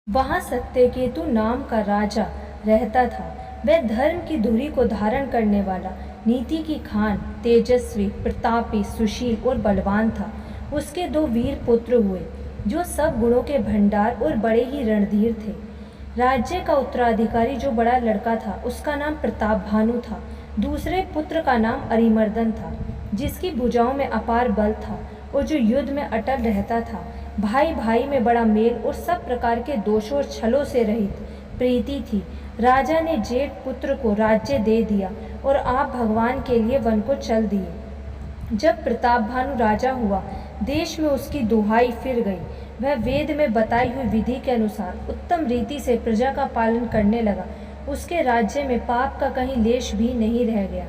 वहाँ सत्यकेतु नाम का राजा रहता था। वह धर्म की धुरी को धारण करने वाला, नीति की खान, तेजस्वी, प्रतापी, सुशील और बलवान था। उसके दो वीर पुत्र हुए जो सब गुणों के भंडार और बड़े ही रणधीर थे। राज्य का उत्तराधिकारी जो बड़ा लड़का था उसका नाम प्रताप भानु था। दूसरे पुत्र का नाम अरिमर्दन था जिसकी भुजाओं में अपार बल था और जो युद्ध में अटल रहता था। भाई भाई में बड़ा मेल और सब प्रकार के दोषों और छलों से रहित प्रीति थी। राजा ने जेठ पुत्र को राज्य दे दिया और आप भगवान के लिए वन को चल दिए। जब प्रताप भानु राजा हुआ, देश में उसकी दुहाई फिर गई। वह वेद में बताई हुई विधि के अनुसार उत्तम रीति से प्रजा का पालन करने लगा। उसके राज्य में पाप का कहीं लेश भी नहीं रह गया।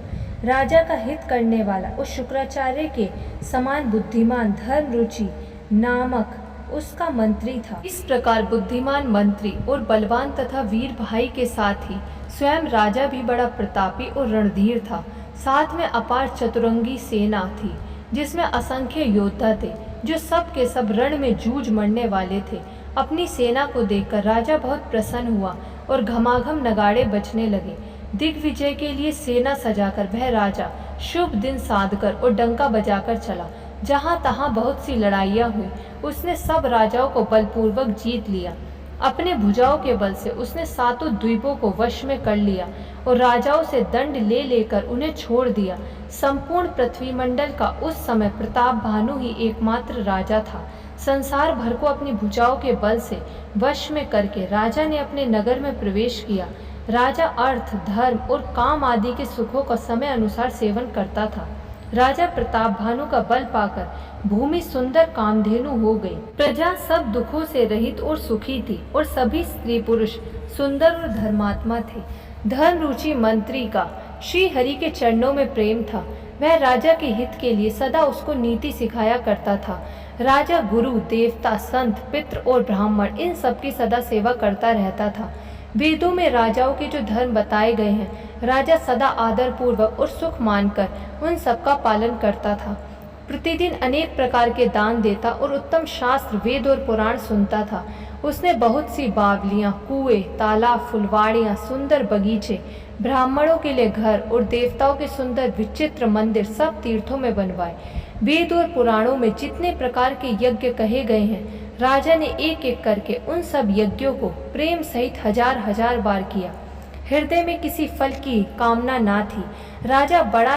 राजा का हित करने वाला उस शुक्राचार्य के समान बुद्धिमान धर्मरुचि नामक उसका मंत्री था। इस प्रकार बुद्धिमान मंत्री और बलवान तथा वीर भाई के साथ ही स्वयं राजा भी बड़ा प्रतापी और रणधीर था। साथ में अपार चतुरंगी सेना थी जिसमें असंख्य योद्धा थे जो सब के सब रण में जूझ मरने वाले थे। अपनी सेना को देखकर राजा बहुत प्रसन्न हुआ और घमाघम नगाड़े बजने लगे। दिग्विजय के लिए सेना सजाकर वह राजा शुभ दिन साधकर और डंका बजाकर चला। जहाँ तहाँ बहुत सी लड़ाइयाँ हुई। उसने सब राजाओं को बलपूर्वक जीत लिया। अपने भुजाओं के बल से उसने सातों द्वीपों को वश में कर लिया और राजाओं से दंड ले लेकर उन्हें छोड़ दिया। संपूर्ण पृथ्वी मंडल का उस समय प्रताप भानु ही एकमात्र राजा था। संसार भर को अपनी भुजाओं के बल से वश में करके राजा ने अपने नगर में प्रवेश किया। राजा अर्थ, धर्म और काम आदि के सुखों का समय अनुसार सेवन करता था। राजा प्रताप भानु का बल पाकर भूमि सुंदर कामधेनु हो गई। प्रजा सब दुखों से रहित और सुखी थी और सभी स्त्री पुरुष सुंदर और धर्मात्मा थे। धर्म रुचि मंत्री का श्री हरि के चरणों में प्रेम था। वह राजा के हित के लिए सदा उसको नीति सिखाया करता था। राजा गुरु, देवता, संत, पितृ और ब्राह्मण इन सबकी सदा सेवा करता रहता था। वेदों में राजाओं के जो धर्म बताए गए हैं, राजा सदा आदर पूर्वक और सुख मानकर उन सबका पालन करता था। प्रतिदिन अनेक प्रकार के दान देता और उत्तम शास्त्र, वेद और पुराण सुनता था। उसने बहुत सी बावलियां, कुएं, तालाब, फुलवाड़ियां, सुंदर बगीचे, ब्राह्मणों के लिए घर और देवताओं के सुंदर विचित्र मंदिर सब तीर्थों में बनवाए। वेद और पुराणों में जितने प्रकार के यज्ञ कहे गए हैं, राजा ने एक एक करके उन सब यज्ञों को प्रेम सहित हजार हजार बार किया। हृदय में किसी फल की कामना ना थी। राजा बड़ा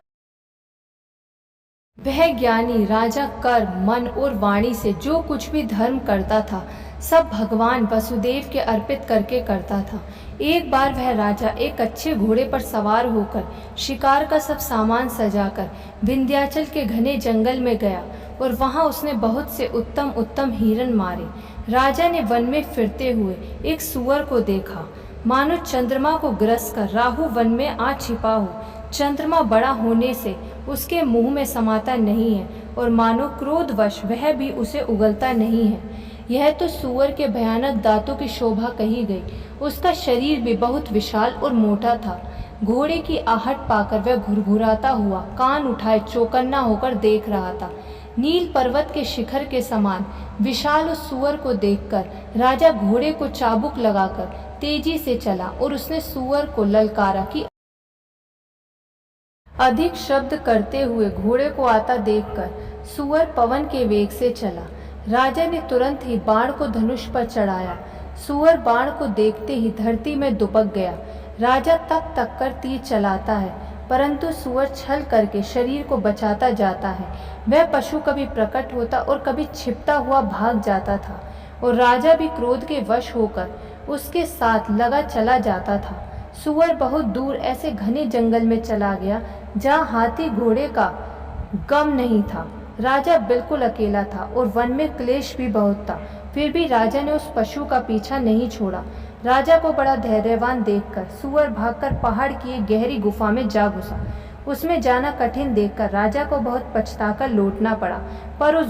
वह ज्ञानी राजा कर्म, मन और वाणी से जो कुछ भी धर्म करता था सब भगवान वसुदेव के अर्पित करके करता था। एक बार वह राजा एक अच्छे घोड़े पर सवार होकर शिकार का सब सामान सजाकर विंध्याचल के घने जंगल में गया और वहां उसने बहुत से उत्तम उत्तम हिरण मारे। राजा ने वन में फिरते हुए एक सूअर को देखा, मानो चंद्रमा को ग्रस कर राहु वन में आ छिपा हो। चंद्रमा बड़ा होने से उसके मुंह में समाता नहीं है और मानो क्रोधवश वह भी उसे उगलता नहीं है। यह तो सूअर के भयानक दांतों की शोभा कही गई। उसका शरीर भी बहुत विशाल और मोटा था। घोड़े की आहट पाकर वह घुरघुराता हुआ कान उठाए चौकन्ना होकर देख रहा था। नील पर्वत के शिखर के समान विशाल उस सूअर को देखकर राजा घोड़े को चाबुक लगाकर तेजी से चला और उसने सूअर को ललकारा कि अधिक शब्द करते हुए घोड़े को आता देखकर सूअर पवन के वेग से चला। राजा ने तुरंत ही बाण को धनुष पर चढ़ाया। सूअर बाण को देखते ही धरती में दुबक गया। राजा तक तक कर तीर चलाता है परंतु सूअर छल करके शरीर को बचाता जाता है। वह पशु कभी प्रकट होता और कभी छिपता हुआ भाग जाता था और राजा भी क्रोध के वश होकर उसके साथ लगा चला जाता था। सूअर बहुत दूर ऐसे घने जंगल में चला गया जहाँ हाथी घोड़े का गम नहीं था। राजा बिल्कुल अकेला था और वन में क्लेश भी बहुत था। फिर भी राजा ने उस पशु का पीछा नहीं छोड़ा। राजा को बड़ा धैर्यवान देखकर सूअर भागकर पहाड़ की एक गहरी गुफा में जा घुसा। उसमें जाना कठिन देखकर राजा को बहुत पछताकर लौटना पड़ा, पर उस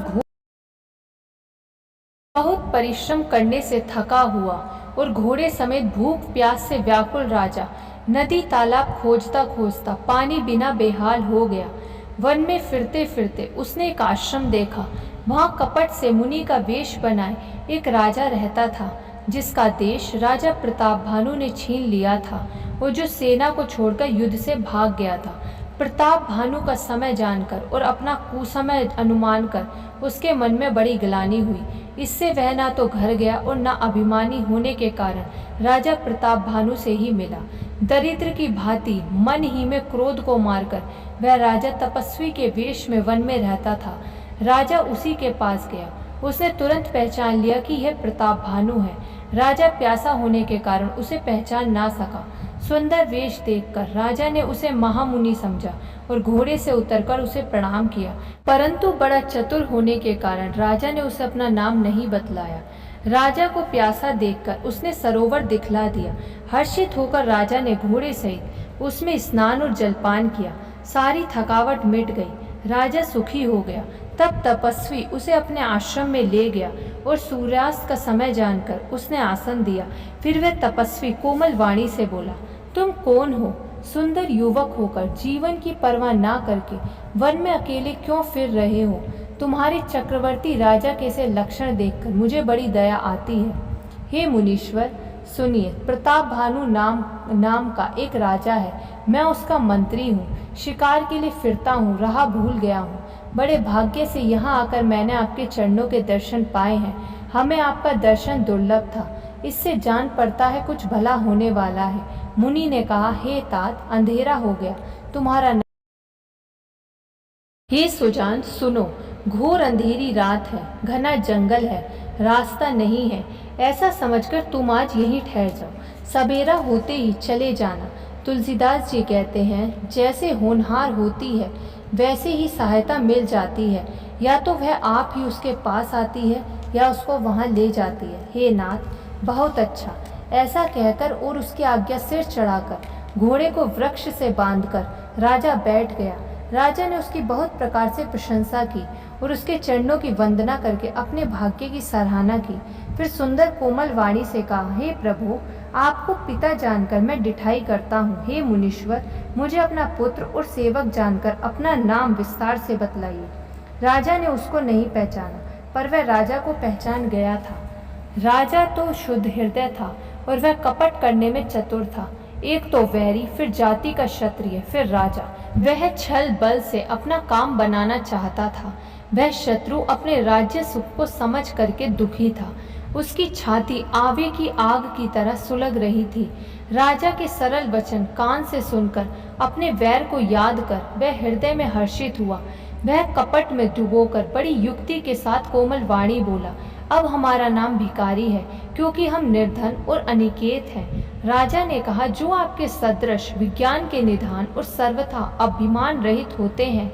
बहुत परिश्रम करने से थका हुआ और घोड़े समेत भूख प्यास से व्याकुल राजा नदी तालाब खोजता खोजता पानी बिना बेहाल हो गया। वन में फिरते फिरते उसने एक आश्रम देखा। वहां कपट से मुनि का वेश बनाए एक राजा रहता था। जिसका देश राजा प्रताप भानु ने छीन लिया था और जो सेना को छोड़कर युद्ध से भाग गया था। प्रताप भानु का समय जानकर और अपना कुसमय अनुमान कर उसके मन में बड़ी ग्लानि हुई। इससे वह ना तो घर गया और न अभिमानी होने के कारण राजा प्रताप भानु से ही मिला। दरिद्र की भांति मन ही में क्रोध को मारकर वह राजा तपस्वी के वेश में वन में रहता था। राजा उसी के पास गया। उसने तुरंत पहचान लिया कि यह प्रताप भानु है। राजा प्यासा होने के कारण उसे पहचान ना सका। सुंदर वेश देखकर राजा ने उसे महामुनि समझा और घोड़े से उतरकर उसे प्रणाम किया, परंतु बड़ा चतुर होने के कारण राजा ने उसे अपना नाम नहीं बतलाया। राजा को प्यासा देखकर उसने सरोवर दिखला दिया। हर्षित होकर राजा ने घोड़े सहित उसमें स्नान और जलपान किया। सारी थकावट मिट गई। राजा सुखी हो गया। तब तपस्वी उसे अपने आश्रम में ले गया और सूर्यास्त का समय जानकर उसने आसन दिया। फिर वह तपस्वी कोमल वाणी से बोला, तुम कौन हो? सुंदर युवक होकर जीवन की परवाह ना करके वन में अकेले क्यों फिर रहे हो? तुम्हारे चक्रवर्ती राजा के से लक्षण देखकर मुझे बड़ी दया आती है। हे मुनीश्वर, सुनिए, प्रताप भानु नाम का एक राजा है। मैं उसका मंत्री हूँ। शिकार के लिए फिरता हूँ, राह भूल गया हूँ। बड़े भाग्य से यहाँ आकर मैंने आपके चरणों के दर्शन पाए हैं। हमें आपका दर्शन दुर्लभ था। इससे जान पड़ता है कुछ भला होने वाला है। मुनि ने कहा, हे तात, अंधेरा हो गया, तुम्हारा हे सुजान, सुनो, घोर अंधेरी रात है, घना जंगल है, रास्ता नहीं है। ऐसा समझकर तुम आज यहीं ठहर जाओ। सवेरा होते ही चले जाना। तुलसीदास जी कहते हैं, जैसे होनहार होती है वैसे ही सहायता मिल जाती है। या तो वह आप ही उसके पास आती है या उसको वहाँ ले जाती है। हे नाथ, बहुत अच्छा। ऐसा कहकर और उसकी आज्ञा सिर चढ़ाकर घोड़े को वृक्ष से बांधकर राजा बैठ गया। राजा ने उसकी बहुत प्रकार से प्रशंसा की और उसके चरणों की वंदना करके अपने भाग्य की सराहना की। फिर सुंदर कोमल वाणी से कहा, हे प्रभु, आपको पिता जानकर मैं डिठाई करता हूँ। हे मुनीश्वर, मुझे अपना पुत्र और सेवक जानकर अपना नाम विस्तार से बतलाइए। राजा ने उसको नहीं पहचाना, पर वह राजा को पहचान गया था। राजा तो शुद्ध हृदय था और वह कपट करने में चतुर था। एक तो वैरी, फिर जाति का क्षत्रिय, फिर राजा। वह छल बल से अपना काम बनाना चाहता था। वह शत्रु अपने राज्य सुख को समझ करके दुखी था। उसकी छाती आवे की आग की तरह सुलग रही थी। राजा के सरल वचन कान से सुनकर अपने वैर को याद कर वह हृदय में हर्षित हुआ। वह कपट में डुबोकर बड़ी युक्ति के साथ कोमल वाणी बोला, अब हमारा नाम भिखारी है, क्योंकि हम निर्धन और अनिकेत हैं। राजा ने कहा, जो आपके सदृश विज्ञान के निधान और सर्वथा अभिमान रहित होते हैं,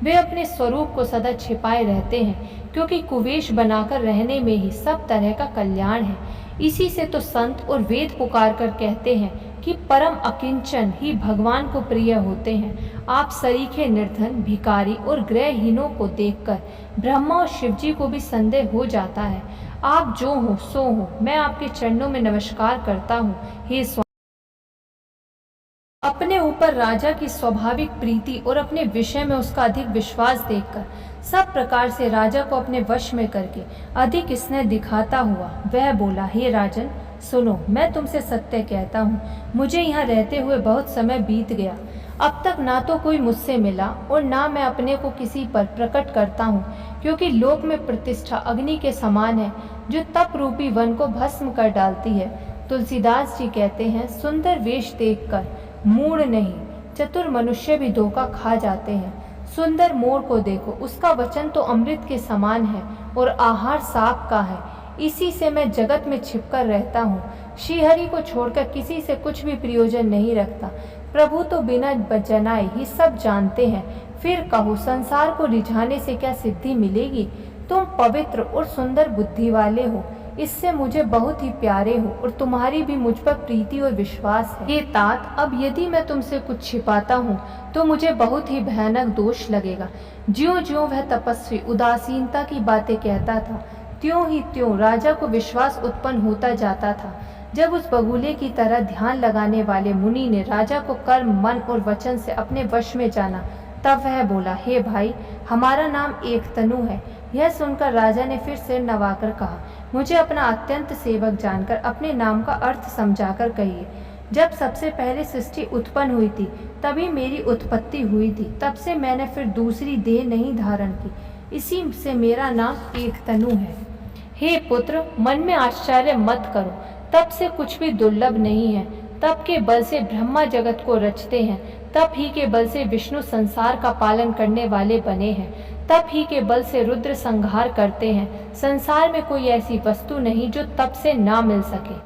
वे अपने स्वरूप को सदा छिपाए रहते हैं, क्योंकि कुवेश बनाकर रहने में ही सब तरह का कल्याण है। इसी से तो संत और वेद पुकार कर कहते हैं कि परम अकिंचन ही भगवान को प्रिय होते हैं। आप सरीखे निर्धन, भिखारी और गृहहीनों को देखकर ब्रह्मा और शिवजी को भी संदेह हो जाता है। आप जो हो सो हो, मैं आपके चरणों में नमस्कार करता हूँ। हे स्वामी, अपने ऊपर राजा की स्वाभाविक प्रीति और अपने विषय में उसका अधिक विश्वास देखकर सब प्रकार से राजा को अपने वश में करके अधिक स्नेह दिखाता हुआ वह बोला, हे राजन, सुनो, मैं तुमसे सत्य कहता हूँ, मुझे यहाँ रहते हुए बहुत समय बीत गया। अब तक ना तो कोई मुझसे मिला और ना मैं अपने को किसी पर प्रकट करता हूँ, क्योंकि लोक में प्रतिष्ठा अग्नि के समान है, जो तप रूपी वन को भस्म कर डालती है। तुलसीदास जी कहते हैं, सुंदर वेश देखकर मूढ़ नहीं, चतुर मनुष्य भी धोखा खा जाते हैं। सुंदर मोर को देखो, उसका वचन तो अमृत के समान है और आहार सांप का है। इसी से मैं जगत में छिपकर रहता हूँ। श्रीहरि को छोड़कर किसी से कुछ भी प्रयोजन नहीं रखता। प्रभु तो बिना जनाए ही सब जानते हैं। फिर कहो, संसार को रिझाने से क्या सिद्धि मिलेगी? तुम पवित्र और सुंदर बुद्धि वाले हो, इससे मुझे बहुत ही प्यारे हो और तुम्हारी भी मुझ पर प्रीति और विश्वास है। हे तात, अब यदि मैं तुमसे कुछ छिपाता हूँ तो मुझे बहुत ही भयानक दोष लगेगा। ज्यों ज्यों वह तपस्वी उदासीनता की बातें कहता था, त्यों ही त्यों राजा को विश्वास उत्पन्न होता जाता था। जब उस बगुले की तरह ध्यान लगाने वाले मुनि ने राजा को कर्म, मन और वचन से अपने वश में जाना, तब वह बोला, हे भाई, हमारा नाम एक तनु है। यह सुनकर राजा ने फिर सिर नवाकर कहा, मुझे अपना अत्यंत सेवक जानकर अपने नाम का अर्थ समझाकर कहिए। जब सबसे पहले सृष्टि उत्पन्न हुई थी तभी मेरी उत्पत्ति हुई थी, तब से मैंने फिर दूसरी देह नहीं धारण की, इसी से मेरा नाम एक तनु है। हे पुत्र, मन में आश्चर्य मत करो, तप से कुछ भी दुर्लभ नहीं है। तप के बल से ब्रह्मा जगत को रचते हैं, तप ही के बल से विष्णु संसार का पालन करने वाले बने हैं, तप ही के बल से रुद्र संहार करते हैं। संसार में कोई ऐसी वस्तु नहीं जो तप से ना मिल सके।